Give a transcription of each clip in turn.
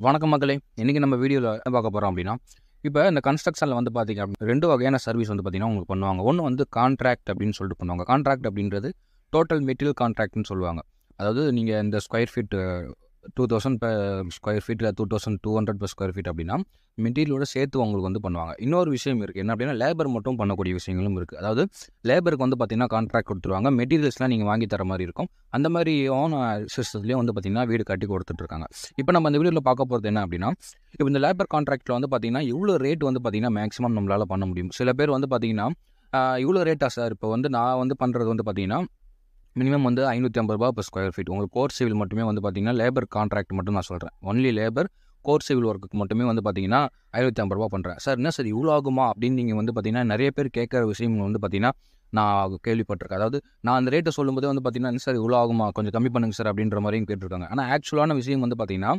வணக்கம் மக்களே. இன்னைக்கு நம்ம வீடியோவில் என்ன பார்க்க போகிறோம் அப்படின்னா, இப்போ இந்த கன்ஸ்ட்ரக்ஷனில் வந்து பார்த்தீங்க அப்படின்னா 2 வகையான சர்வீஸ் வந்து பார்த்தீங்கன்னா உங்களுக்கு பண்ணுவாங்க. ஒன்று வந்து கான்ட்ராக்ட் அப்படின்னு சொல்லிட்டு பண்ணுவாங்க. கான்ட்ராக்ட் அப்படின்றது டோட்டல் மெட்டீரியல் கான்ட்ராக்ட்னு சொல்லுவாங்க. அதாவது நீங்கள் இந்த ஸ்கொயர் ஃபீட் 2000 ஸ்கொயர் ஃபீட் இல்லை 2200 per ஸ்கொயர் ஃபீட் அப்படின்னா மெட்டீரியலோட சேர்த்து உங்களுக்கு வந்து பண்ணுவாங்க. இன்னொரு விஷயம் இருக்குது. என்ன அப்படின்னா லேபர் மட்டும் பண்ணக்கூடிய விஷயங்களும் இருக்குது. அதாவது லேபருக்கு வந்து பார்த்தீங்கன்னா கான்ட்ராக்ட் கொடுத்துருவாங்க. மெட்டீரியல்ஸ்லாம் நீங்கள் வாங்கி தர மாதிரி இருக்கும். அந்த மாதிரி ஓன் சிஸ்டத்துலேயும் வந்து பார்த்தீங்கன்னா வீடு கட்டி கொடுத்துட்ருக்காங்க. இப்போ நம்ம இந்த வீடியோவில் பார்க்க போகிறது என்ன அப்படின்னா, இப்போ இந்த லேபர் கான்ட்ராக்டில் வந்து பார்த்தீங்கன்னா எவ்வளோ ரேட் வந்து பார்த்தீங்கன்னா மேக்ஸிமம் நம்மளால் பண்ண முடியும். சில பேர் வந்து பார்த்தீங்கன்னா இவ்வளோ ரேட்டா சார், இப்போ வந்து நான் வந்து பண்ணுறது வந்து பார்த்தீங்கன்னா மினிமம் வந்து ரூ. 550 per ஸ்கொயர் ஃபீட். உங்களுக்கு கோர் சிவில் மட்டுமே வந்து பார்த்தீங்கன்னா லேபர் கான்ட்ராக்ட் மட்டும் நான் சொல்கிறேன். ஒன்லி லேபர் கோர் சிவில் ஒர்க்குக்கு மட்டுமே வந்து பார்த்தீங்கன்னா ரூ. 550 பண்ணுறேன். சார் என்ன சார் இவ்வளோ ஆகுமா அப்படின்னு நீங்கள் வந்து பார்த்தீங்கன்னா நிறைய பேர் கேட்குற விஷயம் வந்து பார்த்தீங்கன்னா நான் கேள்விப்பட்டிருக்கேன். அதாவது நான் அந்த ரேட்டை சொல்லும்போது வந்து பார்த்தீங்கன்னா என்ன சார் இவ்வளோ ஆகுமா, கொஞ்சம் கம்மி பண்ணுங்க சார் அப்படின்ற மாதிரியும் கேட்டிருக்காங்க. ஆனால் ஆக்சுவலான விஷயம் வந்து பார்த்தீங்கன்னா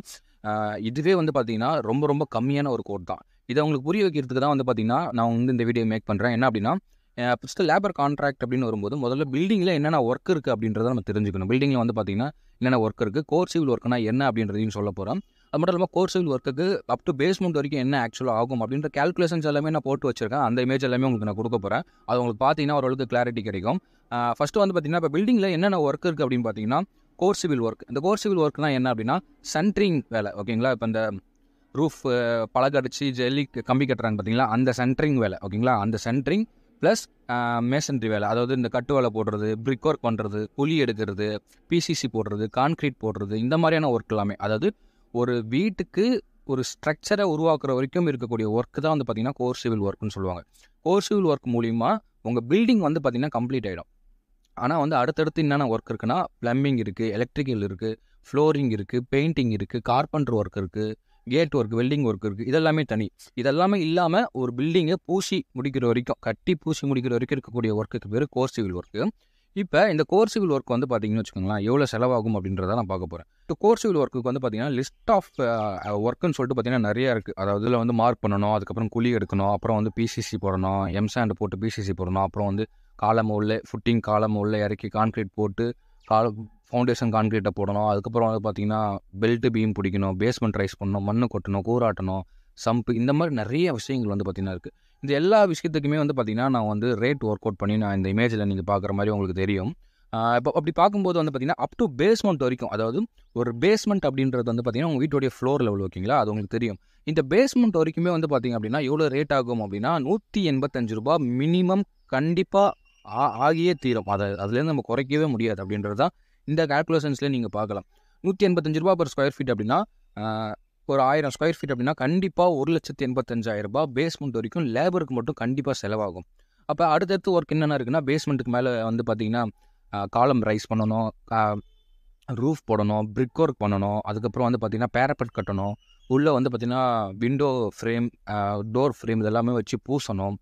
இதுவே வந்து பார்த்தீங்கன்னா ரொம்ப ரொம்ப கம்மியான ஒரு கோட் தான். இதை உங்களுக்கு புரிய வைக்கிறதுக்கு தான் வந்து பார்த்தீங்கன்னா நான் வந்து இந்த வீடியோ மேக் பண்ணுறேன். என்ன அப்படின்னா ஃபஸ்ட்டு லேபர் கான்ட்ராக்ட் அப்படின்னு வரும்போது முதல்ல பில்டிங்கில் என்னென்ன ஒர்க் இருக்குது அப்படின்றத நம்ம தெரிஞ்சுக்கணும். பில்டிங்கில் வந்து பார்த்தீங்கன்னா என்னென்ன ஒர்க் இருக்குது, கோர் சிவில் ஒர்க்னா என்ன அப்படின்றதையும் சொல்ல போகிறோம். அது மட்டும் இல்லாமல் கோர் சிவில் ஒர்க்குக்கு அப் டு பேஸ்மெண்ட் வரைக்கும் என்ன ஆக்சுவலாக ஆகும் அப்படின்ற கேல்குலேஷன்ஸ் எல்லாமே நான் போட்டு வச்சிருக்கேன். அந்த இமேஜ் எல்லாமே உங்களுக்கு நான் கொடுக்க போகிறேன். அது உங்களுக்கு பார்த்தீங்கன்னா ஓரளவுக்கு கிளாரிட்டி கிடைக்கும். ஃபஸ்ட்டு வந்து பார்த்தீங்கன்னா இப்போ பில்டிங்கில் என்னென்ன ஒர்க் இருக்குது அப்படின்னு பார்த்தீங்கன்னா கோர் சிவில் ஒர்க். இந்த கோர் சிவில் ஒர்க்னா என்ன அப்படின்னா சென்ட்ரிங் வேலை. ஓகேங்களா? இப்போ இந்த ரூஃப் பலகடிச்சு ஜல்லி கம்பி கட்டுறாங்க பார்த்தீங்களா, அந்த சென்ட்ரிங் வேலை. ஓகேங்களா? அந்த சென்ட்ரிங் ப்ளஸ் மேசன்ட்ரி வேலை. அதாவது இந்த கட்டு வேலை போடுறது, பிரிக் ஒர்க் பண்ணுறது, குழி எடுக்கிறது, பிசிசி போடுறது, கான்க்ரீட் போடுறது, இந்த மாதிரியான ஒர்க் எல்லாமே. அதாவது ஒரு வீட்டுக்கு ஒரு ஸ்ட்ரக்சரை உருவாக்குற வரைக்கும் இருக்கக்கூடிய ஒர்க் தான் வந்து பார்த்தீங்கன்னா கோர் சிவில் ஒர்க்னு சொல்லுவாங்க. கோர் சிவில் ஒர்க் மூலிமா உங்கள் பில்டிங் வந்து பார்த்தீங்கன்னா கம்ப்ளீட் ஆகிடும். ஆனால் வந்து அடுத்தடுத்து என்னென்ன ஒர்க் இருக்குன்னா பிளம்பிங் இருக்குது, எலக்ட்ரிக்கல் இருக்குது, ஃப்ளோரிங் இருக்குது, பெயிண்டிங் இருக்குது, கார்பெண்டர் ஒர்க் இருக்குது, கேட் ஒர்க், வெல்டிங் ஒர்க் இருக்குது. இதெல்லாமே தனி. இதெல்லாமே இல்லாமல் ஒரு பில்டிங்கை பூசி முடிக்கிற வரைக்கும், கட்டி பூசி முடிக்கிற வரைக்கும் இருக்கக்கூடிய ஒர்க்குக்கு பேர் கோர் சிவில் ஒர்க்கு. இப்போ இந்த கோர் சிவில் ஒர்க் வந்து பார்த்தீங்கன்னு வச்சுக்கோங்களேன், எவ்வளோ செலவாகும் அப்படின்றத நான் பார்க்க போகிறேன். இப்போ கோர் சிவில் ஒர்க்குக்கு வந்து பார்த்தீங்கன்னா லிஸ்ட் ஆஃப் ஒர்க்குன்னு சொல்லிட்டு பார்த்தீங்கன்னா நிறையா இருக்குது. அதாவது இதில் வந்து மார்க் பண்ணணும், அதுக்கப்புறம் குழி எடுக்கணும், அப்புறம் வந்து பிசிசி போடணும், எம்சாண்ட் போட்டு பிசிசி போடணும், அப்புறம் வந்து காலம் உள்ள ஃபுட்டிங் காலம் உள்ள இறக்கி கான்க்ரீட் போட்டு ஃபவுண்டேஷன் கான்க்ரீட்டை போடணும். அதுக்கப்புறம் வந்து பார்த்தீங்கன்னா பெல்ட்டு பீம் பிடிக்கணும், பேஸ்மெண்ட் ரைஸ் பண்ணணும், மண்ணு கொட்டணும், கூராட்டணும், சம்பு, இந்த மாதிரி நிறைய விஷயங்கள் வந்து பார்த்தீங்கன்னா இருக்குது. இந்த எல்லா விஷயத்துக்குமே வந்து பார்த்தீங்கன்னா நான் வந்து ரேட் ஒர்க் அவுட் பண்ணி நான் இந்த இமேஜில் நீங்கள் பார்க்குற மாதிரி உங்களுக்கு தெரியும். இப்போ அப்படி பார்க்கும்போது வந்து பார்த்தீங்கன்னா அப் டு பேஸ்மெண்ட் வரைக்கும், அதாவது ஒரு பேஸ்மெண்ட் அப்படின்றது வந்து பார்த்தீங்கன்னா உங்கள் வீட்டுடைய ஃப்ளோர் லெவல். ஓகேங்களா? அது உங்களுக்கு தெரியும். இந்த பேஸ்மெண்ட் வரைக்குமே வந்து பார்த்தீங்க அப்படின்னா எவ்வளோ ரேட் ஆகும் அப்படின்னா ரூ. 185 மினிமம் கண்டிப்பாக ஆகியே தீரும். அதுலேருந்து நம்ம குறைக்கவே முடியாது அப்படின்றது தான் இந்த கால்குலேஷன்ஸ்லேயே நீங்கள் பார்க்கலாம். ரூ. 185 per ஸ்கொயர் ஃபீட் அப்படின்னா ஒரு 1000 ஸ்கொயர் ஃபீட் அப்படின்னா கண்டிப்பாக ரூ. 1,85,000 பேஸ்மெண்ட் வரைக்கும் லேபருக்கு மட்டும் கண்டிப்பாக செலவாகும். அப்போ அடுத்தடுத்து ஒர்க் என்னென்ன இருக்குன்னா பேஸ்மெண்ட்டுக்கு மேலே வந்து பார்த்தீங்கன்னா காலம் ரைஸ் பண்ணணும், ரூஃப் போடணும், பிரிக் ஒர்க் பண்ணணும், அதுக்கப்புறம் வந்து பார்த்தீங்கன்னா பேரப்பட் கட்டணும், உள்ளே வந்து பார்த்தீங்கன்னா விண்டோ ஃப்ரேம், டோர் ஃப்ரேம் இதெல்லாமே வச்சு பூசணும்.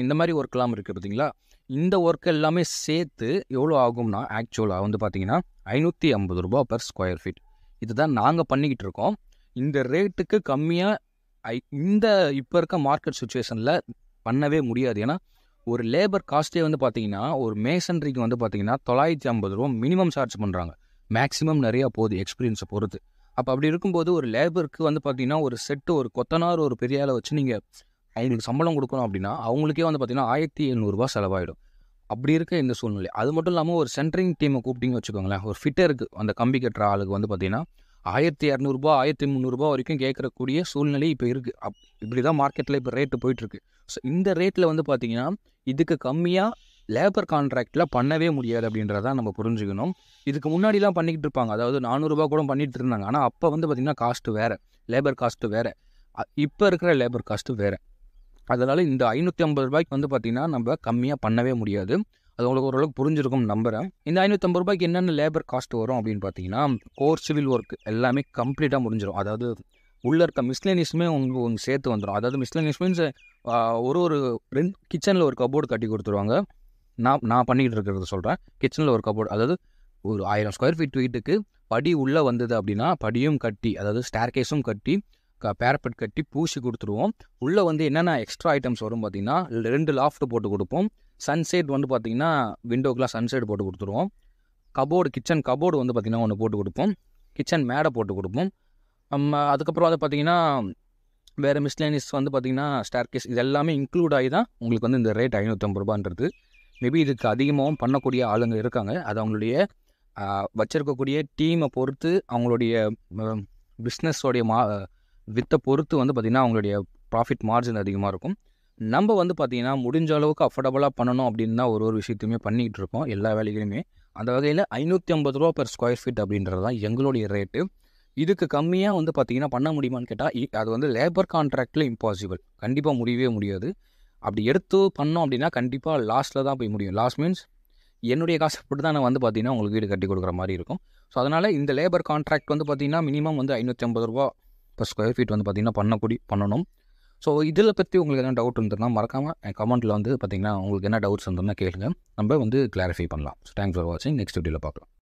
இந்த மாதிரி ஒர்க்லாம் இருக்குது பார்த்தீங்களா? இந்த ஒர்க் எல்லாமே சேர்த்து எவ்வளோ ஆகும்னா ஆக்சுவலாக வந்து பார்த்தீங்கன்னா ரூ. 550 per ஸ்கொயர் ஃபீட். இதுதான் நாங்கள் பண்ணிக்கிட்டு இருக்கோம். இந்த ரேட்டுக்கு கம்மியாக இந்த இப்போ இருக்க மார்க்கெட் சுச்சுவேஷனில் பண்ணவே முடியாது. ஏன்னா ஒரு லேபர் காஸ்ட்டே வந்து பார்த்தீங்கன்னா ஒரு மேசன்ட்ரிக்கு வந்து பார்த்தீங்கன்னா ரூ. 950 மினிமம் சார்ஜ் பண்ணுறாங்க. மேக்ஸிமம் நிறையா போகுது எக்ஸ்பீரியன்ஸை பொறுத்து. அப்போ அப்படி இருக்கும்போது ஒரு லேபருக்கு வந்து பார்த்தீங்கன்னா ஒரு செட்டு, ஒரு கொத்தனார், ஒரு பெரிய ஆளை வச்சு நீங்கள் அவங்களுக்கு சம்பளம் கொடுக்கணும் அப்படின்னா அவங்களுக்கே வந்து பார்த்தீங்கன்னா ரூ. 1,700 செலவாயிடும். அப்படி இருக்க இந்த சூழ்நிலை. அது மட்டும் இல்லாமல் ஒரு சென்ட்ரிங் டீமை கூப்பிட்டிங்கன்னு வச்சுக்கோங்களேன், ஒரு ஃபிட்டருக்கு அந்த கம்பி கட்டுற ஆளுக்கு வந்து பார்த்தீங்கன்னா ரூ. 1,200 ரூ. 1,300 வரைக்கும் கேட்கக்கூடிய சூழ்நிலை இப்போ இருக்குது. இப்படி தான் மார்க்கெட்டில் இப்போ ரேட்டு போயிட்டுருக்கு. ஸோ இந்த ரேட்டில் வந்து பார்த்தீங்கன்னா இதுக்கு கம்மியாக லேபர் கான்ட்ராக்டில் பண்ணவே முடியாது அப்படின்றதான் நம்ம புரிஞ்சுக்கணும். இதுக்கு முன்னாடிலாம் பண்ணிக்கிட்டு இருப்பாங்க. அதாவது ரூ. 400 கூட பண்ணிகிட்டு இருந்தாங்க. ஆனால் அப்போ வந்து பார்த்திங்கன்னா காஸ்ட்டு வேறு, லேபர் காஸ்ட்டு வேறு, இப்போ இருக்கிற லேபர் காஸ்ட்டு வேறு. அதனால் இந்த ரூ. 550 வந்து பார்த்திங்கன்னா நம்ம கம்மியாக பண்ணவே முடியாது. அது உங்களுக்கு ஓரளவுக்கு புரிஞ்சிருக்கும்னு நம்புகிறேன். இந்த ரூ. 550 என்னென்ன லேபர் காஸ்ட் வரும் அப்படின்னு பார்த்தீங்கன்னா கோர் சிவில் ஒர்க் எல்லாமே கம்ப்ளீட்டாக முடிஞ்சிடும். அதாவது உள்ளே இருக்க மிஸ்லேனியஸுமே உங்களுக்கு சேர்த்து வந்துடும். அதாவது மிஸ்லேனியஸ் மீன்ஸ் ஒரு கிச்சனில் ஒரு கபோர்டு கட்டி கொடுத்துருவாங்க. நான் பண்ணிக்கிட்டு இருக்கிறத சொல்கிறேன். கிச்சனில் ஒரு கபோர்டு, அதாவது ஒரு 1000 ஸ்கொயர் ஃபீட் வீட்டுக்கு படி உள்ளே வந்தது அப்படின்னா படியும் கட்டி, அதாவது ஸ்டேர்கேஸும் கட்டி, பேரப்பட் கட்டி பூசி கொடுத்துருவோம். உள்ளே வந்து என்னென்ன எக்ஸ்ட்ரா ஐட்டம்ஸ் வரும் பார்த்தீங்கன்னா 2 லாஃப்ட் போட்டு கொடுப்போம். சன்சைட் வந்து பார்த்திங்கன்னா விண்டோக்கெலாம் சன்சைட் போட்டு கொடுத்துருவோம். கபோர்டு, கிச்சன் கபோர்டு வந்து பார்த்திங்கன்னா ஒன்று போட்டு கொடுப்போம். கிச்சன் மேடை போட்டு கொடுப்போம். அதுக்கப்புறம் வந்து பார்த்தீங்கன்னா வேறு மிஸ்லேனியஸ் வந்து பார்த்தீங்கன்னா ஸ்டேர்கேஸ் இது எல்லாமே இன்க்ளூட் ஆகி தான் உங்களுக்கு வந்து இந்த ரேட் ரூ. 550 மேபி இதுக்கு அதிகமாகவும் பண்ணக்கூடிய ஆளுங்க இருக்காங்க. அது அவங்களுடைய வச்சிருக்கக்கூடிய டீமை பொறுத்து, அவங்களுடைய பிஸ்னஸோடைய வித்தை பொறுத்து வந்து பார்த்திங்கன்னா அவங்களுடைய ப்ராஃபிட் மார்ஜின் அதிகமாக இருக்கும். நம்ம வந்து பார்த்திங்கன்னா முடிஞ்ச அளவுக்கு அஃபோர்டபுளாக பண்ணணும் அப்படின்னு தான் ஒரு விஷயத்தையுமே பண்ணிக்கிட்டு இருக்கோம், எல்லா வேலைகளையுமே. அந்த வகையில் ரூ. 550 பெர் ஸ்கொயர் ஃபீட் அப்படின்றது தான் எங்களுடைய ரேட்டு. இதுக்கு கம்மியாக வந்து பார்த்திங்கன்னா பண்ண முடியுமான்னு கேட்டால் அது வந்து லேபர் கான்ட்ராக்டில் இம்பாசிபிள், கண்டிப்பாக முடியவே முடியாது. அப்படி எடுத்து பண்ணோம் அப்படின்னா கண்டிப்பாக லாஸ்ட்டில் தான் போய் முடியும். லாஸ்ட் மீன்ஸ் என்னுடைய காசு போட்டு தான் நான் வந்து பார்த்திங்கன்னா உங்களுக்கு வீடு கட்டி கொடுக்குற மாதிரி இருக்கும். ஸோ அதனால் இந்த லேபர் கான்ட்ராக்ட் வந்து பார்த்திங்கன்னா மினிமம் வந்து ரூ. 550 பெர் ஸ்கொயர் ஃபீட் வந்து பார்த்திங்கன்னா பண்ணணும். ஸோ இதில் பற்றி உங்களுக்கு எதனா டவுட் இருந்ததுன்னா மறக்காமல் என் கமெண்ட்டில் வந்து பார்த்திங்கன்னா உங்களுக்கு என்ன டவுட்ஸ் இருந்ததுன்னா கேளுங்க, நம்ம வந்து கிளாரிஃபை பண்ணலாம். ஸோ தேங்க்ஸ் ஃபார் வாட்சிங். நெக்ஸ்ட் வீடியோவில் பார்க்கலாம்.